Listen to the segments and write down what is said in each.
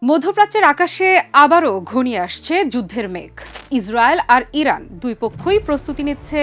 মধ্যপ্রাচ্যের আকাশে আবারও ঘনিয়ে আসছে যুদ্ধের মেঘ। ইসরায়েল আর ইরান দুই পক্ষই প্রস্তুতি নিচ্ছে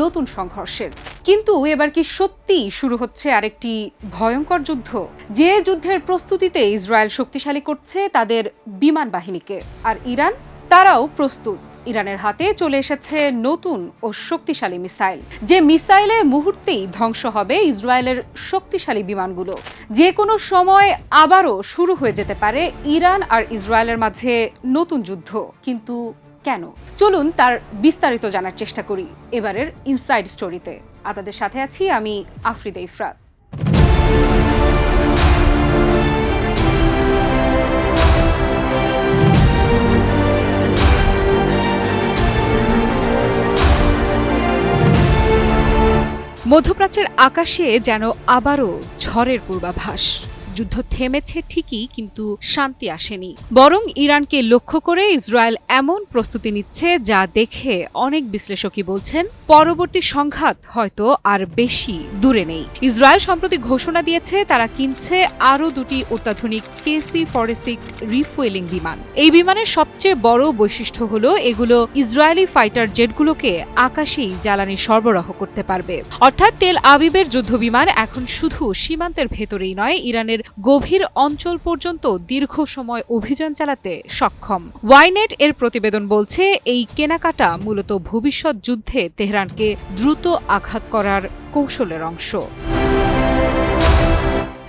নতুন সংঘর্ষের। কিন্তু এবার কি সত্যিই শুরু হচ্ছে আরেকটি ভয়ঙ্কর যুদ্ধ? যে যুদ্ধের প্রস্তুতিতে ইসরায়েল শক্তিশালী করছে তাদের বিমান বাহিনীকে, আর ইরান তারাও প্রস্তুত। ইরানের হাতে চলে এসেছে নতুন ও শক্তিশালী মিসাইল, যে মিসাইলে মুহূর্তেই ধ্বংস হবে ইসরায়েলের শক্তিশালী বিমানগুলো। যে কোনো সময় আবারও শুরু হয়ে যেতে পারে ইরান আর ইসরায়েলের মাঝে নতুন যুদ্ধ। কিন্তু কেন? চলুন তার বিস্তারিত জানার চেষ্টা করি এবারের ইনসাইড স্টোরিতে। আপনাদের সাথে আছি আমি আফরিদা ইফরাত। মধ্যপ্রাচ্যের আকাশে যেন আবারও ঝড়ের পূর্বাভাস। যুদ্ধ থেমেছে ঠিকই, কিন্তু শান্তি আসেনি। বরং ইরানকে লক্ষ্য করে ইসরায়েল এমন প্রস্তুতি নিচ্ছে যা দেখে অনেক বিশ্লেষকই বলছেন পরবর্তী সংঘাত হয়তো আর বেশি দূরে নেই। ইসরায়েল সম্প্রতি ঘোষণা দিয়েছে তারা কিনছে আরও দুটি অত্যাধুনিক KC-46 রিফুয়েলিং বিমান। এই বিমানের সবচেয়ে বড় বৈশিষ্ট্য হলো এগুলো ইসরায়েলি ফাইটার জেটগুলোকে আকাশেই জ্বালানি সরবরাহ করতে পারবে। অর্থাৎ তেল আবিবের যুদ্ধবিমান এখন শুধু সীমান্তের ভেতরেই নয়, ইরানের গভীর অঞ্চল পর্যন্ত দীর্ঘ সময় অভিযান চালাতে সক্ষম। ওয়াইনেট এর প্রতিবেদন বলছে এই কেনাকাটা মূলত ভবিষ্যৎ যুদ্ধে তেহরানকে দ্রুত আঘাত করার কৌশলের অংশ।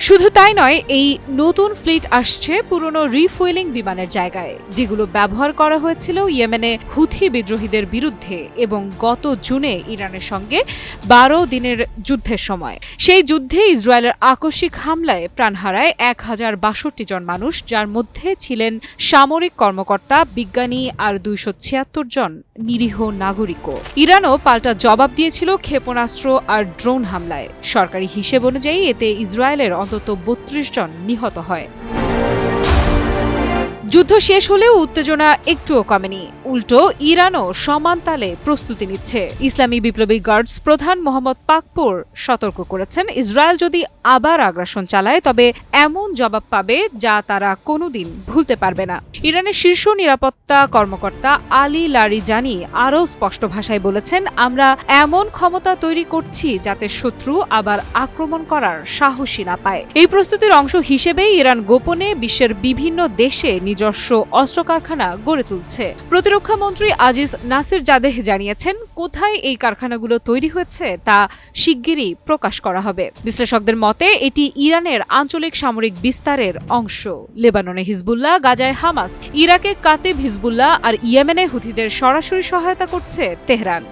শুধু তাই নয়, এই নতুন ফ্লিট আসছে পুরনো রিফুয়েলিং বিমানের জায়গায়, যেগুলো ব্যবহার করা হয়েছিল ইয়েমেনে হুথি বিদ্রোহীদের বিরুদ্ধে এবং গত জুনে ইরানের সঙ্গে 12 দিনের যুদ্ধের সময়। সেই যুদ্ধে ইসরায়েলের আকস্মিক হামলায় প্রাণ হারায় 1062 জন মানুষ, যার মধ্যে ছিলেন সামরিক কর্মকর্তা, বিজ্ঞানী আর 276 জন নিরীহ নাগরিকও। ইরানও পাল্টা জবাব দিয়েছিল ক্ষেপণাস্ত্র আর ড্রোন হামলায়। সরকারি হিসেব অনুযায়ী এতে ইসরায়েলের অন্তত 32 জন নিহত হয়। যুদ্ধ শেষ হলেও উত্তেজনা একটুও কমেনি। উল্টো ইরানও সমান তালে প্রস্তুতি নিচ্ছে। ইসলামী বিপ্লবী গার্ডস প্রধান মোহাম্মদ পাকপোর সতর্ক করেছেন, ইসরায়েল যদি আবার আগ্রাসন চালায় তবে এমন জবাব পাবে যা তারা কোনোদিন ভুলতে পারবে না। ইরানের শীর্ষ নিরাপত্তা কর্মকর্তা আলী লারিজানি আরও স্পষ্ট ভাষায় বলেছেন, আমরা এমন ক্ষমতা তৈরি করছি যাতে শত্রু আবার আক্রমণ করার সাহসী না পায়। এই প্রস্তুতির অংশ হিসেবেই ইরান গোপনে বিশ্বের বিভিন্ন দেশে নিজস্ব অস্ত্র কারখানা গড়ে তুলছে। প্রতিরক্ষা মন্ত্রী আজিজ নাসির জাদেহ জানিয়েছেন, কোথায় এই কারখানাগুলো তৈরি হয়েছে তা শিগগিরই প্রকাশ করা হবে। বিশ্লেষকদের মতে এটি ইরানের আঞ্চলিক সামরিক বিস্তারের অংশ। লেবাননে হিজবুল্লাহ, গাজায় হামাস, ইরাকে কাতিব হিজবুল্লাহ আর ইয়েমেনে হুথিদের সরাসরি সহায়তা করছে তেহরান।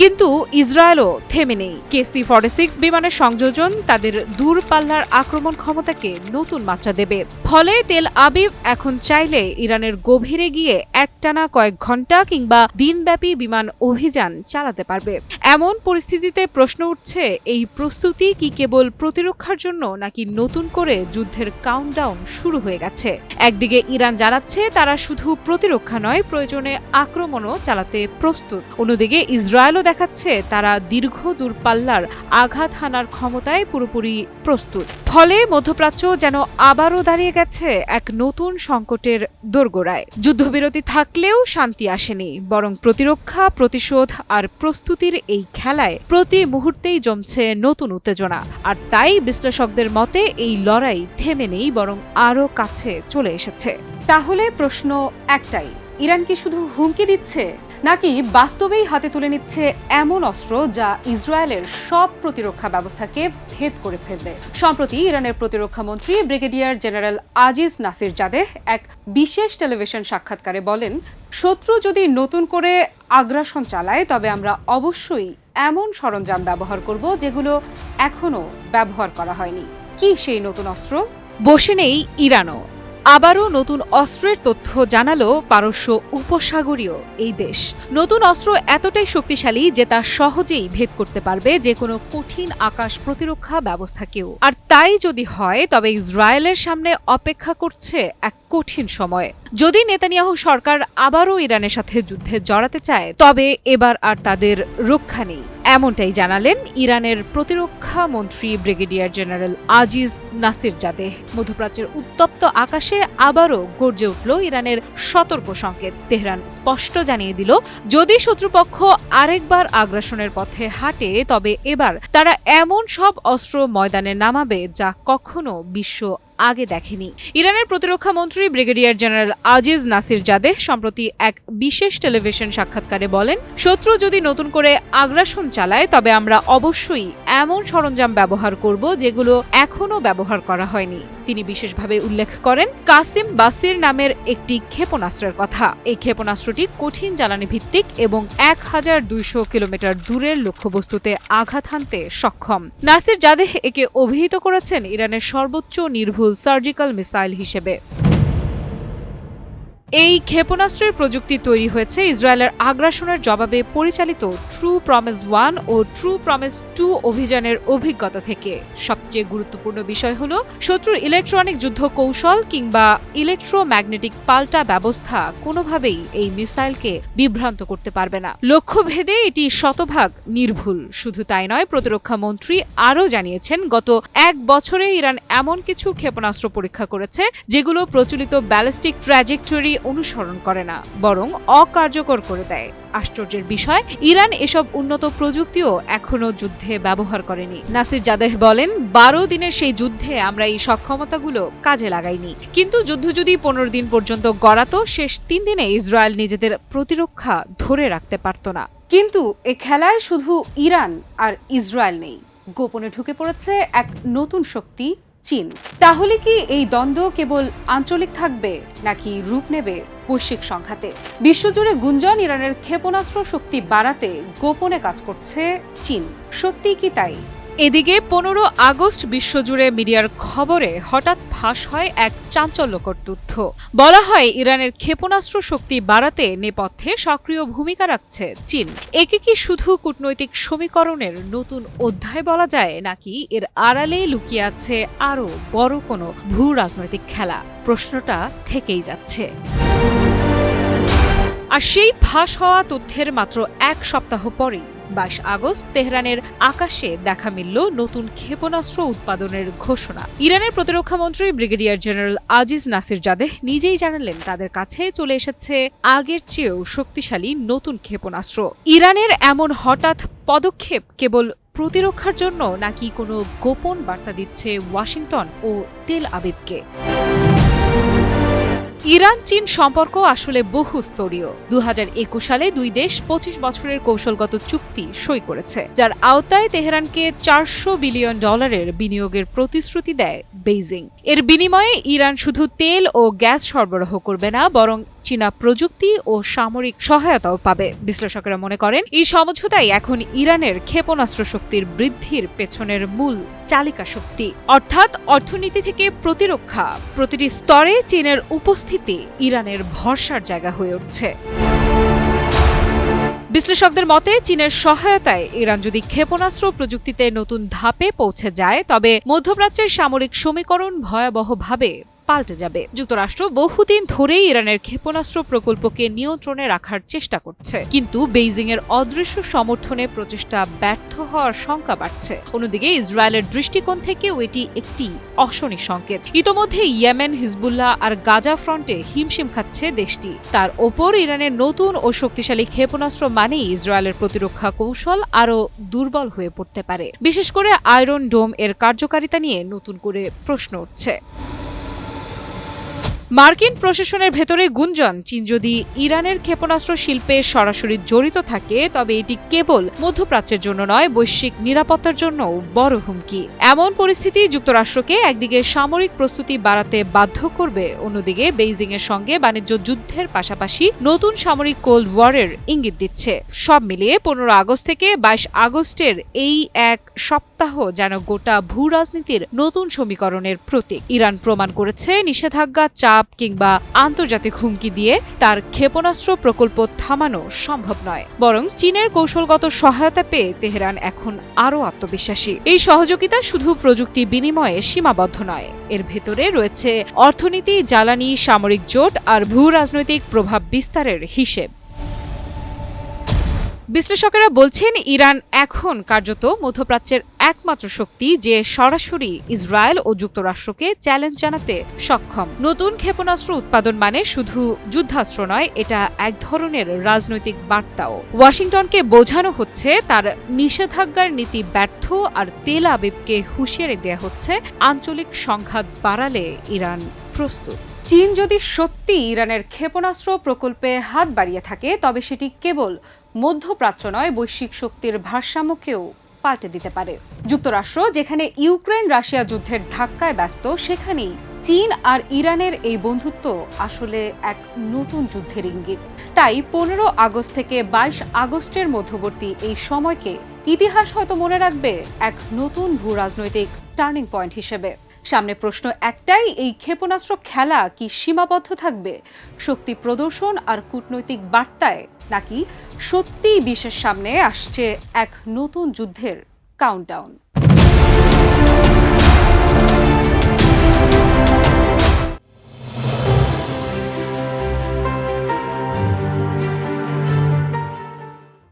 কিন্তু ইসরায়েলও থেমে নেই। KC-46 বিমানের সংযোজন তাদের দূরপাল্লার আক্রমণ ক্ষমতাকে নতুন মাত্রা দেবে। ফলে তেল আবিব এখন চাইলে ইরানের গভীরে গিয়ে একটানা কয়েক ঘন্টা কিংবা দিনব্যাপী বিমান অভিযান চালাতে পারবে। এমন পরিস্থিতিতে প্রশ্ন উঠছে, এই প্রস্তুতি কি কেবল প্রতিরক্ষার জন্য, নাকি নতুন করে যুদ্ধের কাউন্টডাউন শুরু হয়ে গেছে? একদিকে ইরান জানাচ্ছে তারা শুধু প্রতিরক্ষা নয়, প্রয়োজনে আক্রমণও চালাতে প্রস্তুত। অন্যদিকে ইসরায়েলও দেখাচ্ছে তারা দীর্ঘ দূরপাল্লার আঘাত হানার ক্ষমতায় পুরোপুরি প্রস্তুত। ফলে মধ্যপ্রাচ্য যেন আবারও দাঁড়িয়ে গেছে এক নতুন সংকটের দোরগোড়ায়। যুদ্ধবিরতি থাকলেও শান্তি আসেনি, বরং প্রতিরক্ষা, প্রতিশোধ আর প্রস্তুতির এই খেলায় প্রতি মুহূর্তেই জমছে নতুন উত্তেজনা। আর তাই বিশ্লেষকদের মতে এই লড়াই থেমে নেই, বরং আরও কাছে চলে এসেছে। তাহলে প্রশ্ন একটাই, ইরান কি শুধু হুমকি দিচ্ছে, নাকি বাস্তবেই হাতে তুলে নিচ্ছে এমন অস্ত্র যা ইসরায়েলের সব প্রতিরক্ষা ব্যবস্থাকে ভেদ করে ফেলবে? সম্প্রতি ইরানের প্রতিরক্ষা মন্ত্রী ব্রিগেডিয়ার জেনারেল আজিজ নাসির জাদেহ এক বিশেষ টেলিভিশন সাক্ষাৎকারে বলেন, শত্রু যদি নতুন করে আগ্রাসন চালায় তবে আমরা অবশ্যই এমন সরঞ্জাম ব্যবহার করব যেগুলো এখনো ব্যবহার করা হয়নি। কি সেই নতুন অস্ত্র? বসে নেই ইরানও। আবারও নতুন অস্ত্রের তথ্য জানালো পারস্য উপসাগরীয় এই দেশ। নতুন অস্ত্র এতটাই শক্তিশালী যে তা সহজেই ভেদ করতে পারবে যে কোনো কঠিন আকাশ প্রতিরক্ষা ব্যবস্থাকেও। আর তাই যদি হয় তবে ইসরায়েলের সামনে অপেক্ষা করছে এক কঠিন সময়। যদি নেতানিয়াহু সরকার আবারও ইরানের সাথে যুদ্ধে জড়াতে চায় তবে এবার আর তাদের রক্ষা নেই। এমনটাই জানালেন ইরানের প্রতিরক্ষা মন্ত্রী ব্রিগেডিয়ার জেনারেল আজিজ নাসিরজাদেহ। মধ্যপ্রাচ্যের উত্তপ্ত আকাশে আবারও গর্জে উঠল ইরানের সতর্ক সংকেত। তেহরান স্পষ্ট জানিয়ে দিল, যদি শত্রুপক্ষ আরেকবার আগ্রাসনের পথে হাঁটে তবে এবার তারা এমন সব অস্ত্র ময়দানে নামাবে যা কখনো বিশ্ব আগে দেখেনি। ইরানের প্রতিরক্ষা মন্ত্রী ব্রিগেডিয়ার জেনারেল আজিজ নাসিরজাদেহ সম্প্রতি এক বিশেষ টেলিভিশন সাক্ষাৎকারে বলেন, শত্রু যদি নতুন করে আগ্রাসন চালায় তবে আমরা অবশ্যই এমন সরঞ্জাম ব্যবহার করব যেগুলো এখনো ব্যবহার করা হয়নি। তিনি বিশেষভাবে উল্লেখ করেন কাসিম বাসির নামের একটি ক্ষেপণাস্ত্রের কথা। এই ক্ষেপণাস্ত্রটি কঠিন জ্বালানি ভিত্তিক এবং 1200 কিলোমিটার দূরের লক্ষ্যবস্তুতে আঘাত হানতে সক্ষম। নাসিরজাদেহ একে অভিহিত করেছেন ইরানের সর্বোচ্চ নির্ভুল সার্জিক্যাল মিসাইল হিসেবে। এই ক্ষেপণাস্ত্রের প্রযুক্তি তৈরি হয়েছে ইসরায়েলের আগ্রাসনের জবাবে পরিচালিত ট্রু প্রমিস 1 ও ট্রু প্রমিস 2 অভিযানের অভিজ্ঞতা থেকে। সবচেয়ে গুরুত্বপূর্ণ বিষয় হল শত্রুর ইলেকট্রনিক যুদ্ধ কৌশল কিংবা ইলেকট্রোম্যাগনেটিক পাল্টা ব্যবস্থা কোনোভাবেই এই মিসাইলকে বিভ্রান্ত করতে পারবে না। লক্ষ্যভেদে এটি শতভাগ নির্ভুল। শুধু তাই নয়, প্রতিরক্ষা মন্ত্রী আরও জানিয়েছেন গত 1 বছরে ইরান এমন কিছু ক্ষেপণাস্ত্র পরীক্ষা করেছে যেগুলো প্রচলিত ব্যালিস্টিক ট্র্যাজেক্টরি অনুসরণ করে না, বরং অকার্যকর করে দেয়। আশ্চর্যের বিষয়, ইরান এসব উন্নত প্রযুক্তিও এখনো যুদ্ধে ব্যবহার করেনি। নাসিরজাদেহ বলেন, 12 দিনের সেই যুদ্ধে আমরা এই সক্ষমতাগুলো কাজে লাগাইনি, কিন্তু যুদ্ধ যদি 15 দিন পর্যন্ত গড়াতো, শেষ 3 দিনে ইসরায়েল নিজেদের প্রতিরক্ষা ধরে রাখতে পারত না। কিন্তু এ খেলায় শুধু ইরান আর ইসরায়েল নেই, গোপনে ঢুকে পড়েছে এক নতুন শক্তি, চীন। তাহলে কি এই দ্বন্দ্ব কেবল আঞ্চলিক থাকবে নাকি রূপ নেবে বৈশ্বিক সংঘাতে? বিশ্বজুড়ে গুঞ্জন, ইরানের ক্ষেপণাস্ত্র শক্তি বাড়াতে গোপনে কাজ করছে চীন। সত্যি কি তাই? এদিকে 15 আগস্ট বিশ্বজুড়ে মিডিয়ার খবরে হঠাৎ ফাঁস হয় এক চাঞ্চল্যকর তথ্য। বলা হয় ইরানের ক্ষেপণাস্ত্র শক্তি বাড়াতে নেপথ্যে সক্রিয় ভূমিকা রাখছে চীন। একে কি শুধু কূটনৈতিক সমীকরণের নতুন অধ্যায় বলা যায়, নাকি এর আড়ালে লুকিয়ে আছে আরও বড় কোনো ভূ রাজনৈতিক খেলা? প্রশ্নটা থেকেই যাচ্ছে। আর সেই ফাঁস হওয়া তথ্যের মাত্র 1 সপ্তাহ পরেই 22 আগস্ট তেহরানের আকাশে দেখা মিলল নতুন ক্ষেপণাস্ত্র উৎপাদনের ঘোষণা। ইরানের প্রতিরক্ষা মন্ত্রী ব্রিগেডিয়ার জেনারেল আজিজ নাসিরজাদেহ নিজেই জানালেন তাদের কাছে চলে এসেছে আগের চেয়েও শক্তিশালী নতুন ক্ষেপণাস্ত্র। ইরানের এমন হঠাৎ পদক্ষেপ কেবল প্রতিরক্ষার জন্য, নাকি কোনো গোপন বার্তা দিচ্ছে ওয়াশিংটন ও তেল আবিবকে? ইরান চীন সম্পর্ক আসলে বহুস্তরীয়। 2021 সালে দুই দেশ 25 বছরের কৌশলগত চুক্তি সই করেছে, যার আওতায় তেহরানকে $400 বিলিয়ন বিনিয়োগের প্রতিশ্রুতি দেয় বেইজিং। এর বিনিময়ে ইরান শুধু তেল ও গ্যাস সরবরাহ করবে না, বরং চীনা প্রযুক্তি ও সামরিক সহায়তাও পাবে। বিশ্লেষকেরা মনে করেন এই সমঝোতাই এখন ইরানের ক্ষেপণাস্ত্র শক্তির বৃদ্ধির পেছনের মূল চালিকা শক্তি। অর্থাৎ অর্থনীতি থেকে প্রতিরক্ষা, প্রতিটি স্তরে চীনের উপস্থিতি ইরানের ভরসার জায়গা হয়ে উঠছে। বিশ্লেষকদের মতে চীনের সহায়তায় ইরান যদি ক্ষেপণাস্ত্র প্রযুক্তিতে নতুন ধাপে পৌঁছে যায়, তবে মধ্যপ্রাচ্যের সামরিক সমীকরণ ভয়াবহভাবে পাল্টে যাবে। যুক্তরাষ্ট্র বহুদিন ধরেই ইরানের ক্ষেপণাস্ত্র প্রকল্পকে নিয়ন্ত্রণে রাখার চেষ্টা করছে, কিন্তু বেইজিং এর অদৃশ্য সমর্থনে প্রচেষ্টা ব্যর্থ হওয়ার শঙ্কা বাড়ছে। অন্যদিকে ইসরায়েলের দৃষ্টিকোণ থেকেও এটি একটি অশনি সংকেত। ইতোমধ্যে ইয়েমেন, হিজবুল্লাহ আর গাজা ফ্রন্টে হিমশিম খাচ্ছে দেশটি। তার ওপর ইরানের নতুন ও শক্তিশালী ক্ষেপণাস্ত্র মানেই ইসরায়েলের প্রতিরক্ষা কৌশল আরও দুর্বল হয়ে পড়তে পারে। বিশেষ করে আয়রন ডোম এর কার্যকারিতা নিয়ে নতুন করে প্রশ্ন উঠছে। মার্কিন প্রশাসনের ভেতরে গুঞ্জন, চীন যদি ইরানের ক্ষেপণাস্ত্র শিল্পে সরাসরি জড়িত থাকে তবে এটি কেবল মধ্যপ্রাচ্যের জন্য নয়, বৈশ্বিক নিরাপত্তার জন্য বড় হুমকি। এমন পরিস্থিতি যুক্তরাষ্ট্রকে একদিকে সামরিক প্রস্তুতি বাড়াতে বাধ্য করবে, অন্যদিকে বেইজিং এর সঙ্গে বাণিজ্য যুদ্ধের পাশাপাশি নতুন সামরিক কোল্ড ওয়ারের ইঙ্গিত দিচ্ছে। সব মিলিয়ে 15 আগস্ট থেকে 22 আগস্টের এই এক সপ্তাহ যেন গোটা ভূ রাজনীতির নতুন সমীকরণের প্রতীক। ইরান প্রমাণ করেছে নিষেধাজ্ঞা, চাপ কিংবা আন্তর্জাতিক হুমকি দিয়ে তার ক্ষেপণাস্ত্র প্রকল্প থামানো সম্ভব নয়, বরং চীনের কৌশলগত সহায়তা পেয়ে তেহরান এখন আরও আত্মবিশ্বাসী। এই সহযোগিতা শুধু প্রযুক্তি বিনিময়ে সীমাবদ্ধ নয়, এর ভেতরে রয়েছে অর্থনীতি, জ্বালানি, সামরিক জোট আর ভূ রাজনৈতিক প্রভাব বিস্তারের হিসেব। বিশ্লেষকেরা বলছেন ইরান এখন কার্যত মধ্যপ্রাচ্যের একমাত্র শক্তি যে সরাসরি ইসরায়েল ও যুক্তরাষ্ট্রকে চ্যালেঞ্জ জানাতে সক্ষম। নতুন ক্ষেপণাস্ত্র উৎপাদন মানে শুধু যুদ্ধাস্ত্র নয়, এটা এক ধরনের রাজনৈতিক বার্তাও। ওয়াশিংটনকে বোঝানো হচ্ছে তার নিষেধাজ্ঞার নীতি ব্যর্থ, আর তেল আবিবকে হুঁশিয়ারি দেয়া হচ্ছে আঞ্চলিক সংঘাত বাড়ালে ইরান প্রস্তুত। চীন যদি সত্যি ইরানের ক্ষেপণাস্ত্র প্রকল্পে হাত বাড়িয়ে থাকে, তবে সেটি কেবল মধ্যপ্রাচ্য নয়, বৈশ্বিক শক্তির ভারসাম্যকেও পাল্টে দিতে পারে। যুক্তরাষ্ট্র যেখানে ইউক্রেন রাশিয়া যুদ্ধের ধাক্কায় ব্যস্ত, সেখানেই চীন আর ইরানের এই বন্ধুত্ব আসলে এক নতুন যুদ্ধের ইঙ্গিত। তাই 15 আগস্ট থেকে 22 আগস্টের মধ্যবর্তী এই সময়কে ইতিহাস হয়তো মনে রাখবে এক নতুন ভূ রাজনৈতিক টার্নিং পয়েন্ট হিসেবে। সামনে প্রশ্ন একটাই, এই ক্ষেপণাস্ত্র খেলা কি সীমাবদ্ধ থাকবে শক্তি প্রদর্শন আর কূটনৈতিক বার্তায়, নাকি সত্যিই বিশ্বের সামনে আসছে এক নতুন যুদ্ধের কাউন্টডাউন?